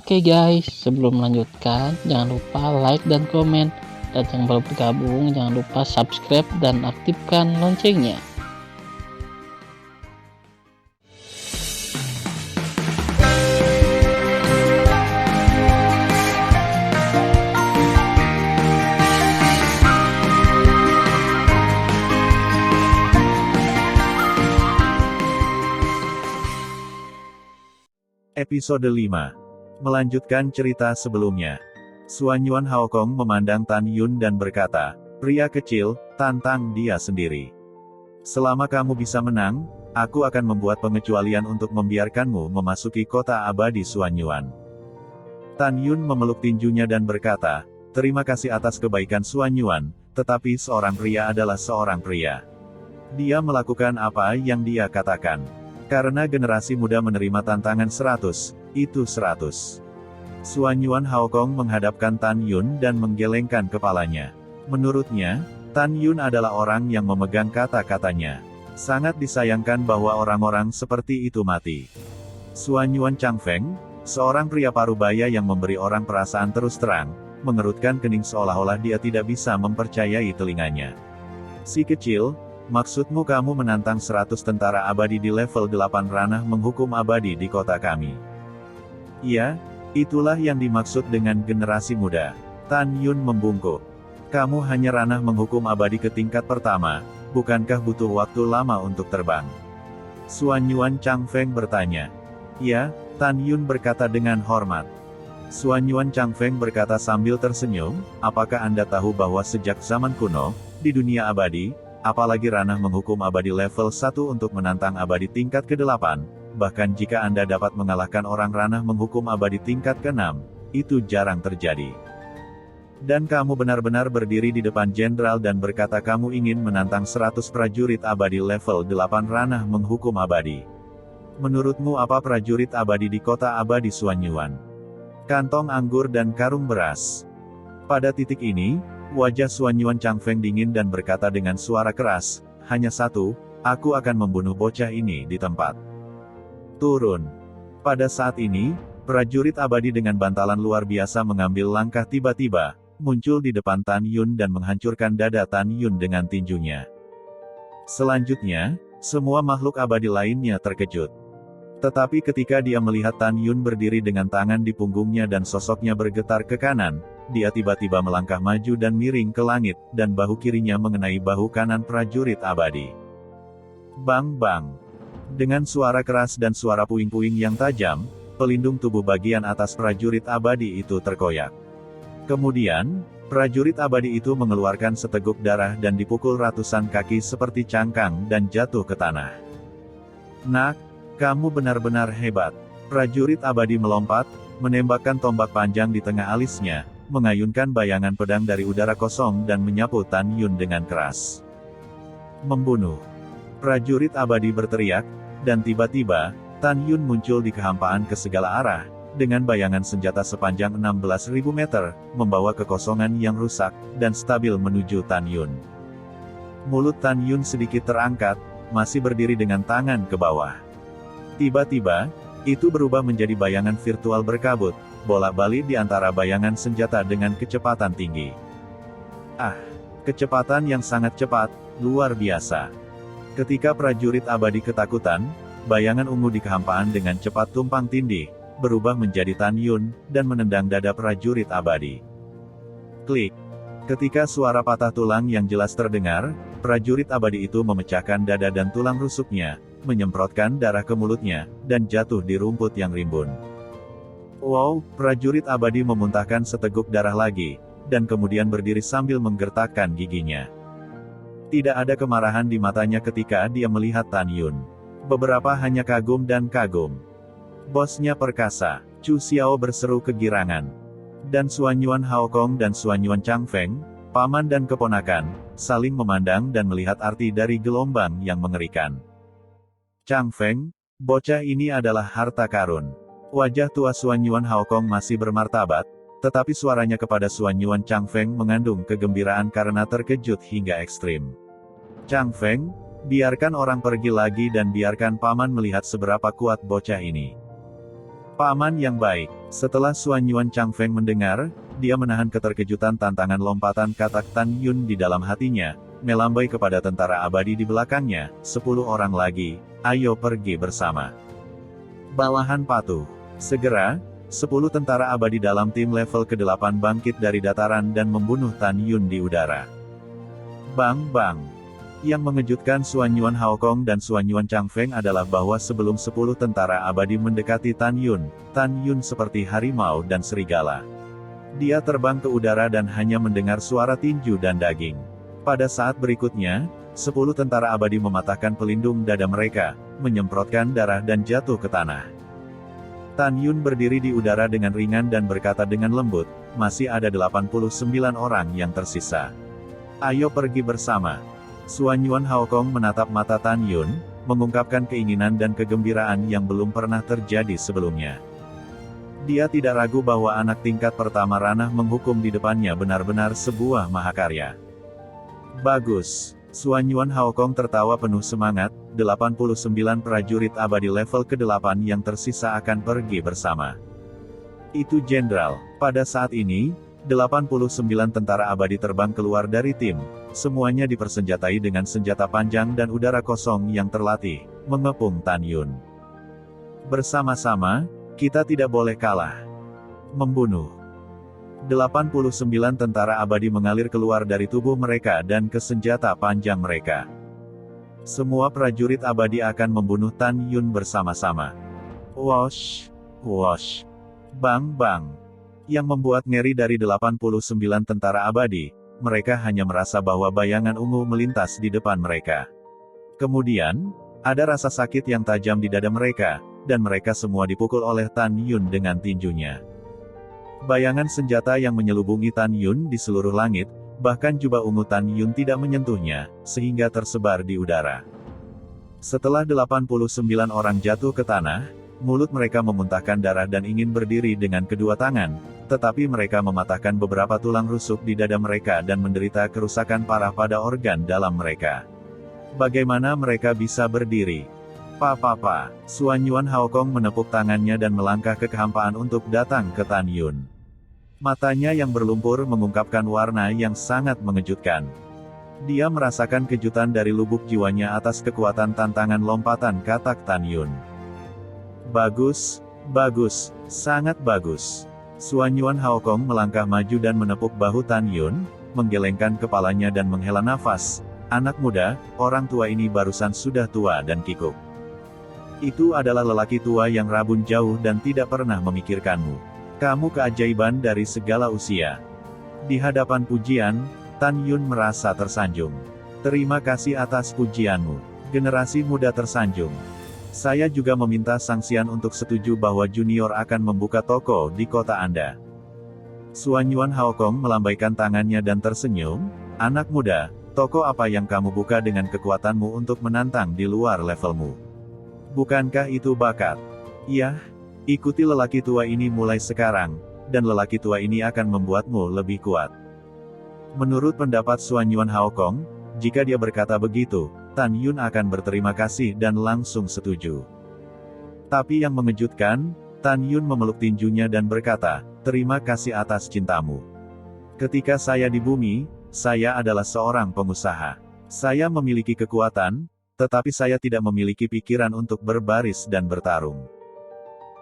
Oke guys, sebelum melanjutkan, jangan lupa like dan komen. Dan yang baru bergabung, jangan lupa subscribe dan aktifkan loncengnya. Episode 5. Melanjutkan cerita sebelumnya. Suanyuan Haokong memandang Tan Yun dan berkata, "Pria kecil, tantang dia sendiri. Selama kamu bisa menang, aku akan membuat pengecualian untuk membiarkanmu memasuki kota abadi Suanyuan." Tan Yun memeluk tinjunya dan berkata, "Terima kasih atas kebaikan Suanyuan, tetapi seorang pria adalah seorang pria. Dia melakukan apa yang dia katakan. Karena generasi muda menerima tantangan 100, itu 100. Suanyuan Haokong menghadapkan Tan Yun dan menggelengkan kepalanya. Menurutnya, Tan Yun adalah orang yang memegang kata-katanya. Sangat disayangkan bahwa orang-orang seperti itu mati. Suanyuan Changfeng, seorang pria parubaya yang memberi orang perasaan terus terang, mengerutkan kening seolah-olah dia tidak bisa mempercayai telinganya. "Si kecil, maksudmu kamu menantang 100 tentara abadi di level 8 ranah menghukum abadi di kota kami?" "Iya, itulah yang dimaksud dengan generasi muda." Tan Yun membungkuk. "Kamu hanya ranah menghukum abadi ke tingkat pertama, bukankah butuh waktu lama untuk terbang?" Suanyuan Changfeng bertanya. "Ya," Tan Yun berkata dengan hormat. Suanyuan Changfeng berkata sambil tersenyum, "Apakah Anda tahu bahwa sejak zaman kuno, di dunia abadi, apalagi ranah menghukum abadi level 1 untuk menantang abadi tingkat ke-8, bahkan jika Anda dapat mengalahkan orang ranah menghukum abadi tingkat ke-6, itu jarang terjadi. Dan kamu benar-benar berdiri di depan jenderal dan berkata kamu ingin menantang 100 prajurit abadi level 8 ranah menghukum abadi. Menurutmu apa prajurit abadi di kota abadi Suanyuan? Kantong anggur dan karung beras." Pada titik ini, wajah Suanyuan Changfeng dingin dan berkata dengan suara keras, "Hanya satu, aku akan membunuh bocah ini di tempat." "Turun." Pada saat ini, prajurit abadi dengan bantalan luar biasa mengambil langkah tiba-tiba, muncul di depan Tan Yun dan menghancurkan dada Tan Yun dengan tinjunya. Selanjutnya, semua makhluk abadi lainnya terkejut. Tetapi ketika dia melihat Tan Yun berdiri dengan tangan di punggungnya dan sosoknya bergetar ke kanan, dia tiba-tiba melangkah maju dan miring ke langit, dan bahu kirinya mengenai bahu kanan prajurit abadi. Bang bang. Dengan suara keras dan suara puing-puing yang tajam, pelindung tubuh bagian atas prajurit abadi itu terkoyak. Kemudian, prajurit abadi itu mengeluarkan seteguk darah dan dipukul ratusan kaki seperti cangkang dan jatuh ke tanah. "Nak, kamu benar-benar hebat." Prajurit abadi melompat, menembakkan tombak panjang di tengah alisnya, mengayunkan bayangan pedang dari udara kosong dan menyapu Tan Yun dengan keras. "Membunuh!" Prajurit abadi berteriak, dan tiba-tiba, Tan Yun muncul di kehampaan ke segala arah, dengan bayangan senjata sepanjang 16.000 meter, membawa kekosongan yang rusak, dan stabil menuju Tan Yun. Mulut Tan Yun sedikit terangkat, masih berdiri dengan tangan ke bawah. Tiba-tiba, itu berubah menjadi bayangan virtual berkabut, bolak-balik di antara bayangan senjata dengan kecepatan tinggi. Kecepatan yang sangat cepat, luar biasa. Ketika prajurit abadi ketakutan, bayangan ungu di kehampaan dengan cepat tumpang tindih, berubah menjadi Tan Yun, dan menendang dada prajurit abadi. Klik. Ketika suara patah tulang yang jelas terdengar, prajurit abadi itu memecahkan dada dan tulang rusuknya, menyemprotkan darah ke mulutnya, dan jatuh di rumput yang rimbun. Wow, prajurit abadi memuntahkan seteguk darah lagi, dan kemudian berdiri sambil menggertakkan giginya. Tidak ada kemarahan di matanya ketika dia melihat Tan Yun. Beberapa hanya kagum dan kagum. "Bosnya perkasa," Chu Xiao berseru kegirangan. Dan Suanyuan Haokong dan Suanyuan Changfeng, paman dan keponakan, saling memandang dan melihat arti dari gelombang yang mengerikan. "Changfeng, bocah ini adalah harta karun." Wajah tua Suanyuan Haokong masih bermartabat, tetapi suaranya kepada Suanyuan Changfeng mengandung kegembiraan karena terkejut hingga ekstrim. "Changfeng, biarkan orang pergi lagi dan biarkan paman melihat seberapa kuat bocah ini." Paman yang baik. Setelah Xuanyuan Changfeng mendengar, dia menahan keterkejutan tantangan lompatan katak Tan Yun di dalam hatinya, melambai kepada tentara abadi di belakangnya, 10 orang lagi, ayo pergi bersama. Bawahan patuh. Segera, 10 tentara abadi dalam tim level ke-8 bangkit dari dataran dan membunuh Tan Yun di udara. Bang bang. Yang mengejutkan Xuanyuan Haokong dan Xuanyuan Changfeng adalah bahwa sebelum 10 tentara abadi mendekati Tan Yun seperti harimau dan serigala. Dia terbang ke udara dan hanya mendengar suara tinju dan daging. Pada saat berikutnya, 10 tentara abadi mematahkan pelindung dada mereka, menyemprotkan darah dan jatuh ke tanah. Tan Yun berdiri di udara dengan ringan dan berkata dengan lembut, masih ada 89 orang yang tersisa. Ayo pergi bersama. Xuanyuan Haokong menatap mata Tan Yun, mengungkapkan keinginan dan kegembiraan yang belum pernah terjadi sebelumnya. Dia tidak ragu bahwa anak tingkat pertama ranah menghukum di depannya benar-benar sebuah mahakarya. Bagus. Xuanyuan Haokong tertawa penuh semangat, 89 prajurit abadi level ke-8 yang tersisa akan pergi bersama. Itu jenderal. Pada saat ini, 89 tentara abadi terbang keluar dari tim, semuanya dipersenjatai dengan senjata panjang dan udara kosong yang terlatih, mengepung Tan Yun. Bersama-sama, kita tidak boleh kalah. Membunuh. 89 tentara abadi mengalir keluar dari tubuh mereka dan ke senjata panjang mereka. Semua prajurit abadi akan membunuh Tan Yun bersama-sama. Wosh, wosh, bang bang. Yang membuat ngeri dari 89 tentara abadi, mereka hanya merasa bahwa bayangan ungu melintas di depan mereka. Kemudian, ada rasa sakit yang tajam di dada mereka, dan mereka semua dipukul oleh Tan Yun dengan tinjunya. Bayangan senjata yang menyelubungi Tan Yun di seluruh langit, bahkan jubah ungu Tan Yun tidak menyentuhnya, sehingga tersebar di udara. Setelah 89 orang jatuh ke tanah, mulut mereka memuntahkan darah dan ingin berdiri dengan kedua tangan, tetapi mereka mematahkan beberapa tulang rusuk di dada mereka dan menderita kerusakan parah pada organ dalam mereka. Bagaimana mereka bisa berdiri? Papa. Xuanyuan Haokong menepuk tangannya dan melangkah ke kehampaan untuk datang ke Tan Yun. Matanya yang berlumpur mengungkapkan warna yang sangat mengejutkan. Dia merasakan kejutan dari lubuk jiwanya atas kekuatan tantangan lompatan katak Tan Yun. Bagus, bagus, sangat bagus. Xuanyuan Haokong melangkah maju dan menepuk bahu Tan Yun, menggelengkan kepalanya dan menghela nafas. Anak muda, orang tua ini barusan sudah tua dan kikuk. Itu adalah lelaki tua yang rabun jauh dan tidak pernah memikirkanmu. Kamu keajaiban dari segala usia. Di hadapan pujian, Tan Yun merasa tersanjung. Terima kasih atas pujianmu. Generasi muda tersanjung. Saya juga meminta Sangxian untuk setuju bahwa Junior akan membuka toko di kota Anda. Xuanyuan Haokong melambaikan tangannya dan tersenyum, anak muda, toko apa yang kamu buka dengan kekuatanmu untuk menantang di luar levelmu? Bukankah itu bakat? Iya, ikuti lelaki tua ini mulai sekarang, dan lelaki tua ini akan membuatmu lebih kuat. Menurut pendapat Xuanyuan Haokong, jika dia berkata begitu, Tan Yun akan berterima kasih dan langsung setuju. Tapi yang mengejutkan, Tan Yun memeluk tinjunya dan berkata, terima kasih atas cintamu. Ketika saya di bumi, saya adalah seorang pengusaha. Saya memiliki kekuatan, tetapi saya tidak memiliki pikiran untuk berbaris dan bertarung.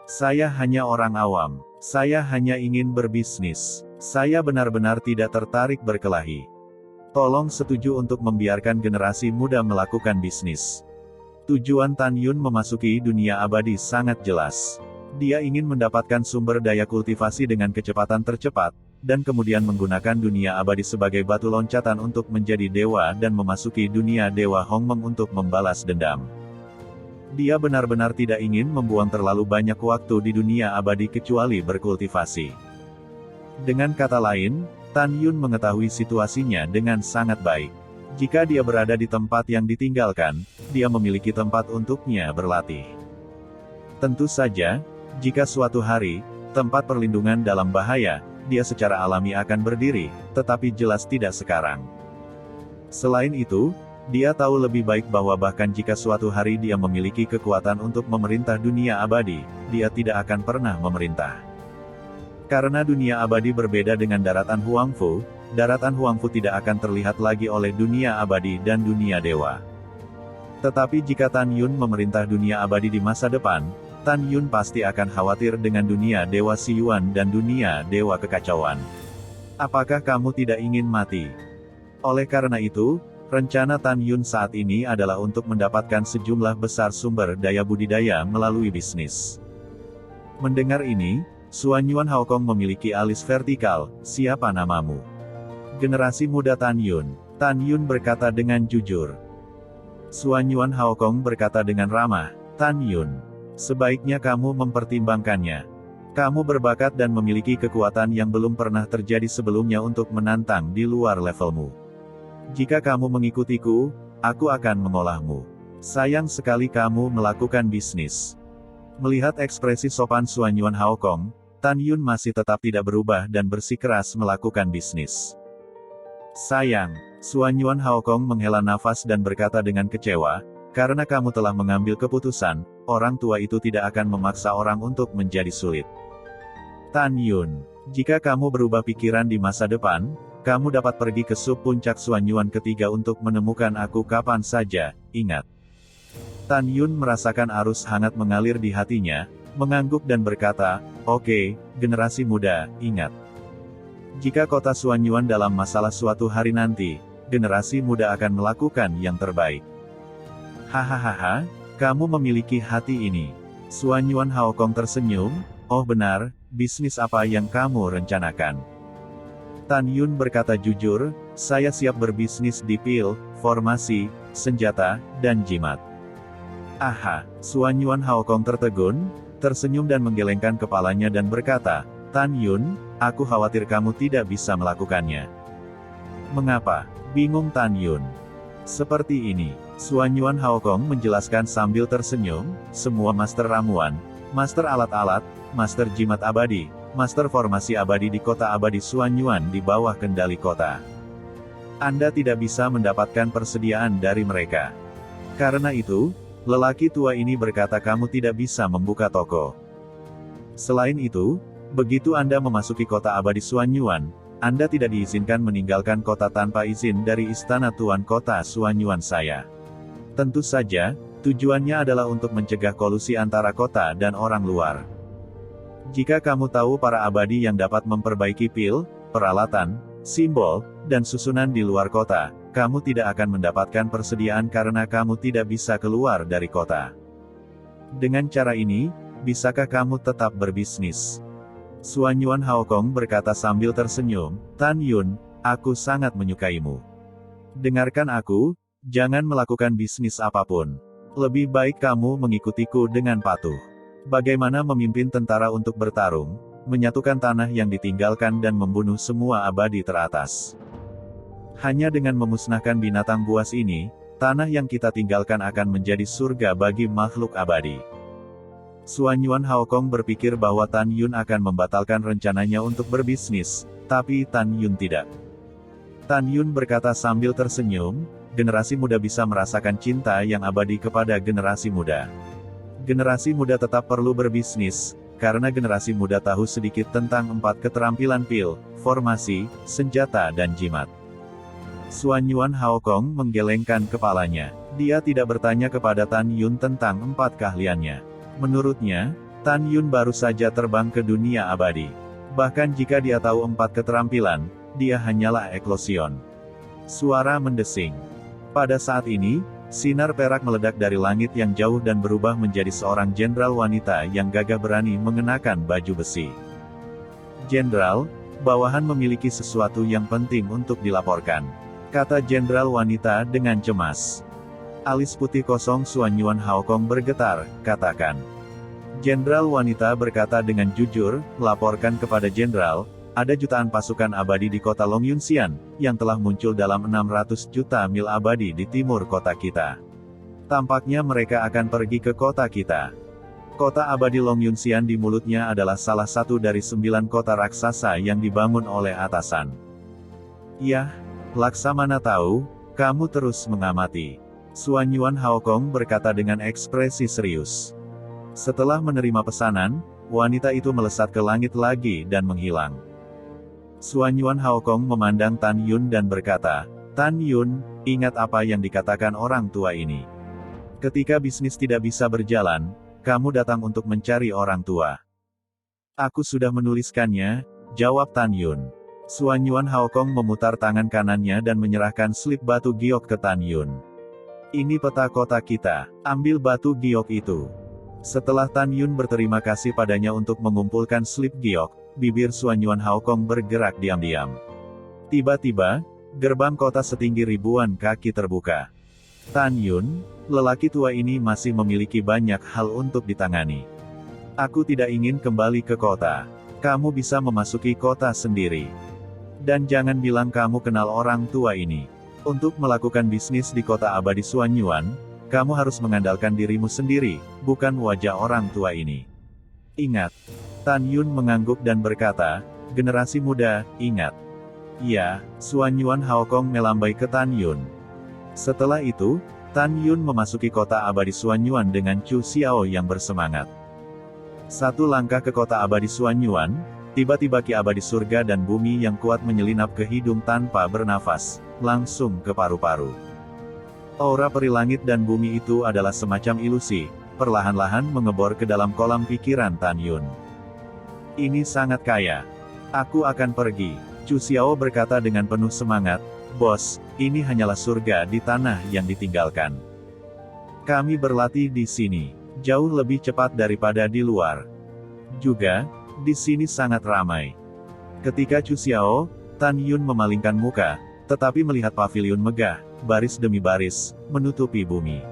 Saya hanya orang awam. Saya hanya ingin berbisnis. Saya benar-benar tidak tertarik berkelahi. Tolong setuju untuk membiarkan generasi muda melakukan bisnis. Tujuan Tan Yun memasuki dunia abadi sangat jelas. Dia ingin mendapatkan sumber daya kultivasi dengan kecepatan tercepat, dan kemudian menggunakan dunia abadi sebagai batu loncatan untuk menjadi dewa dan memasuki dunia dewa Hongmeng untuk membalas dendam. Dia benar-benar tidak ingin membuang terlalu banyak waktu di dunia abadi kecuali berkultivasi. Dengan kata lain, Tan Yun mengetahui situasinya dengan sangat baik. Jika dia berada di tempat yang ditinggalkan, dia memiliki tempat untuknya berlatih. Tentu saja, jika suatu hari, tempat perlindungan dalam bahaya, dia secara alami akan berdiri, tetapi jelas tidak sekarang. Selain itu, dia tahu lebih baik bahwa bahkan jika suatu hari dia memiliki kekuatan untuk memerintah dunia abadi, dia tidak akan pernah memerintah. Karena dunia abadi berbeda dengan daratan Huangfu tidak akan terlihat lagi oleh dunia abadi dan dunia dewa. Tetapi jika Tan Yun memerintah dunia abadi di masa depan, Tan Yun pasti akan khawatir dengan dunia dewa Siyuan dan dunia dewa kekacauan. Apakah kamu tidak ingin mati? Oleh karena itu, rencana Tan Yun saat ini adalah untuk mendapatkan sejumlah besar sumber daya budidaya melalui bisnis. Mendengar ini, Xuanyuan Haokong memiliki alis vertikal. Siapa namamu? Generasi muda Tan Yun. Tan Yun berkata dengan jujur. Xuanyuan Haokong berkata dengan ramah, Tan Yun, sebaiknya kamu mempertimbangkannya. Kamu berbakat dan memiliki kekuatan yang belum pernah terjadi sebelumnya untuk menantang di luar levelmu. Jika kamu mengikutiku, aku akan mengolahmu. Sayang sekali kamu melakukan bisnis. Melihat ekspresi sopan Xuanyuan Haokong, Tan Yun masih tetap tidak berubah dan bersikeras melakukan bisnis. Sayang, Xuanyuan Haokong menghela nafas dan berkata dengan kecewa, karena kamu telah mengambil keputusan, orang tua itu tidak akan memaksa orang untuk menjadi sulit. Tan Yun, jika kamu berubah pikiran di masa depan, kamu dapat pergi ke sub puncak Xuanyuan ketiga untuk menemukan aku kapan saja, ingat. Tan Yun merasakan arus hangat mengalir di hatinya, mengangguk dan berkata, oke, generasi muda, ingat. Jika kota Xuanyuan dalam masalah suatu hari nanti, generasi muda akan melakukan yang terbaik. Hahaha, kamu memiliki hati ini. Xuanyuan Haokong tersenyum, oh benar, bisnis apa yang kamu rencanakan? Tan Yun berkata jujur, saya siap berbisnis di pil, formasi, senjata, dan jimat. Aha, Xuanyuan Haokong tertegun, tersenyum dan menggelengkan kepalanya dan berkata, Tan Yun, aku khawatir kamu tidak bisa melakukannya. Mengapa? Bingung Tan Yun. Seperti ini, Xuanyuan Haokong menjelaskan sambil tersenyum, semua master ramuan, master alat-alat, master jimat abadi, master formasi abadi di kota abadi Xuanyuan di bawah kendali kota. Anda tidak bisa mendapatkan persediaan dari mereka. Karena itu, lelaki tua ini berkata kamu tidak bisa membuka toko. Selain itu, begitu Anda memasuki kota abadi Xuanyuan, Anda tidak diizinkan meninggalkan kota tanpa izin dari istana tuan kota Xuanyuan saya. Tentu saja, tujuannya adalah untuk mencegah kolusi antara kota dan orang luar. Jika kamu tahu para abadi yang dapat memperbaiki pil, peralatan, simbol, dan susunan di luar kota, kamu tidak akan mendapatkan persediaan karena kamu tidak bisa keluar dari kota. Dengan cara ini, bisakah kamu tetap berbisnis? Xuanyuan Haokong berkata sambil tersenyum, Tan Yun, aku sangat menyukaimu. Dengarkan aku, jangan melakukan bisnis apapun. Lebih baik kamu mengikutiku dengan patuh. Bagaimana memimpin tentara untuk bertarung, menyatukan tanah yang ditinggalkan dan membunuh semua abadi teratas. Hanya dengan memusnahkan binatang buas ini, tanah yang kita tinggalkan akan menjadi surga bagi makhluk abadi. Xuanyuan Haokong berpikir bahwa Tan Yun akan membatalkan rencananya untuk berbisnis, tapi Tan Yun tidak. Tan Yun berkata sambil tersenyum, generasi muda bisa merasakan cinta yang abadi kepada generasi muda. Generasi muda tetap perlu berbisnis, karena generasi muda tahu sedikit tentang 4 keterampilan pil, formasi, senjata dan jimat. Xuanyuan Haokong menggelengkan kepalanya. Dia tidak bertanya kepada Tan Yun tentang 4 keahliannya. Menurutnya, Tan Yun baru saja terbang ke dunia abadi. Bahkan jika dia tahu 4 keterampilan, dia hanyalah eklosion. Suara mendesing. Pada saat ini, sinar perak meledak dari langit yang jauh dan berubah menjadi seorang jenderal wanita yang gagah berani mengenakan baju besi. Jenderal, bawahan memiliki sesuatu yang penting untuk dilaporkan, kata jenderal wanita dengan cemas. Alis putih kosong Xuanyuan Haokong bergetar, katakan. Jenderal wanita berkata dengan jujur, laporkan kepada jenderal, ada jutaan pasukan abadi di kota Longyunxian, yang telah muncul dalam 600 juta mil abadi di timur kota kita. Tampaknya mereka akan pergi ke kota kita. Kota abadi Longyunxian di mulutnya adalah salah satu dari 9 kota raksasa yang dibangun oleh atasan. Yah, Laksamana tahu, kamu terus mengamati. Xuanyuan Haokong berkata dengan ekspresi serius. Setelah menerima pesanan, wanita itu melesat ke langit lagi dan menghilang. Suanyuan Haokong memandang Tan Yun dan berkata, "Tan Yun, ingat apa yang dikatakan orang tua ini. Ketika bisnis tidak bisa berjalan, kamu datang untuk mencari orang tua." "Aku sudah menuliskannya," jawab Tan Yun. Suanyuan Haokong memutar tangan kanannya dan menyerahkan slip batu giok ke Tan Yun. "Ini peta kota kita, ambil batu giok itu." Setelah Tan Yun berterima kasih padanya untuk mengumpulkan slip giok, bibir Suanyuan Haokong bergerak diam-diam. Tiba-tiba, gerbang kota setinggi ribuan kaki terbuka. "Tan Yun, lelaki tua ini masih memiliki banyak hal untuk ditangani. Aku tidak ingin kembali ke kota. Kamu bisa memasuki kota sendiri. Dan jangan bilang kamu kenal orang tua ini. Untuk melakukan bisnis di kota abadi Suanyuan, kamu harus mengandalkan dirimu sendiri, bukan wajah orang tua ini. Ingat." Tan Yun mengangguk dan berkata, "Generasi muda, ingat." "Ya," Suanyuan Haokong melambai ke Tan Yun. Setelah itu, Tan Yun memasuki kota abadi Suanyuan dengan Chu Xiao yang bersemangat. Satu langkah ke kota abadi Suanyuan, tiba-tiba ki abadi surga dan bumi yang kuat menyelinap ke hidung tanpa bernafas, langsung ke paru-paru. Aura peri langit dan bumi itu adalah semacam ilusi, perlahan-lahan mengebor ke dalam kolam pikiran Tan Yun. "Ini sangat kaya. Aku akan pergi." Chu Xiao berkata dengan penuh semangat, "Bos, ini hanyalah surga di tanah yang ditinggalkan. Kami berlatih di sini, jauh lebih cepat daripada di luar. Juga, di sini sangat ramai." Ketika Chu Xiao, Tan Yun memalingkan muka, tetapi melihat paviliun megah, baris demi baris, menutupi bumi.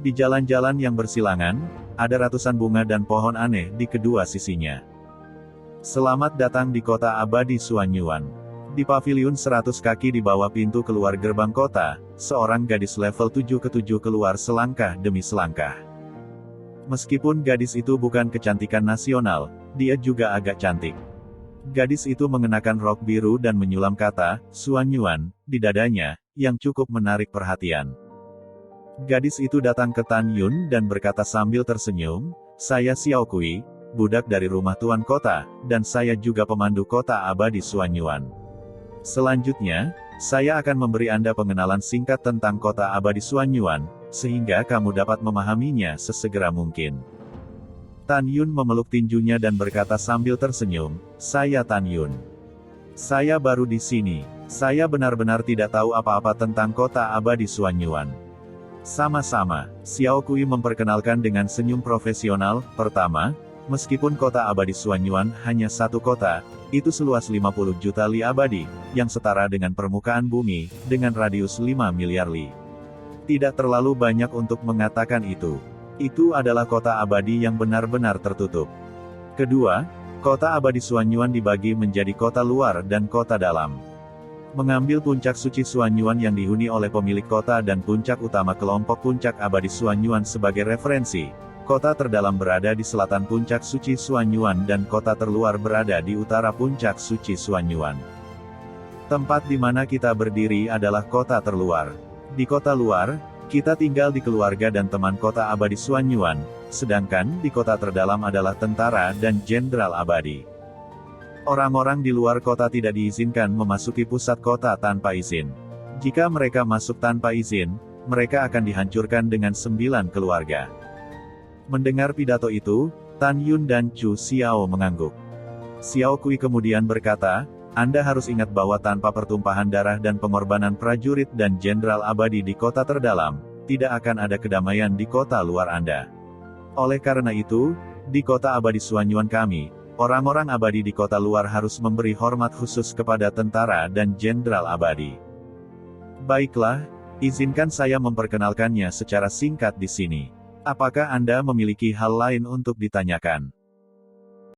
Di jalan-jalan yang bersilangan, ada ratusan bunga dan pohon aneh di kedua sisinya. "Selamat datang di kota abadi Suanyuan." Di paviliun 100 kaki di bawah pintu keluar gerbang kota, seorang gadis level 7 ke-7 keluar selangkah demi selangkah. Meskipun gadis itu bukan kecantikan nasional, dia juga agak cantik. Gadis itu mengenakan rok biru dan menyulam kata, "Suanyuan," di dadanya, yang cukup menarik perhatian. Gadis itu datang ke Tan Yun dan berkata sambil tersenyum, "Saya Xiao Kui, budak dari rumah tuan kota, dan saya juga pemandu kota abadi Suanyuan. Selanjutnya, saya akan memberi Anda pengenalan singkat tentang kota abadi Suanyuan, sehingga kamu dapat memahaminya sesegera mungkin." Tan Yun memeluk tinjunya dan berkata sambil tersenyum, "Saya Tan Yun. Saya baru di sini. Saya benar-benar tidak tahu apa-apa tentang kota abadi Suanyuan." "Sama-sama," Xiao Kui memperkenalkan dengan senyum profesional. "Pertama, meskipun kota abadi Suanyuan hanya satu kota, itu seluas 50 juta li abadi, yang setara dengan permukaan bumi, dengan radius 5 miliar li. Tidak terlalu banyak untuk mengatakan itu. Itu adalah kota abadi yang benar-benar tertutup. Kedua, kota abadi Suanyuan dibagi menjadi kota luar dan kota dalam. Mengambil puncak suci Suanyuan yang dihuni oleh pemilik kota dan puncak utama kelompok puncak abadi Suanyuan sebagai referensi, kota terdalam berada di selatan puncak suci Suanyuan dan kota terluar berada di utara puncak suci Suanyuan. Tempat di mana kita berdiri adalah kota terluar. Di kota luar, kita tinggal di keluarga dan teman kota abadi Suanyuan, sedangkan di kota terdalam adalah tentara dan jenderal abadi. Orang-orang di luar kota tidak diizinkan memasuki pusat kota tanpa izin. Jika mereka masuk tanpa izin, mereka akan dihancurkan dengan 9 keluarga. Mendengar pidato itu, Tan Yun dan Chu Xiao mengangguk. Xiao Kui kemudian berkata, "Anda harus ingat bahwa tanpa pertumpahan darah dan pengorbanan prajurit dan jenderal abadi di kota terdalam, tidak akan ada kedamaian di kota luar Anda. Oleh karena itu, di kota abadi Suanyuan kami, orang-orang abadi di kota luar harus memberi hormat khusus kepada tentara dan jenderal abadi." Baiklah, izinkan saya memperkenalkannya secara singkat di sini. Apakah Anda memiliki hal lain untuk ditanyakan?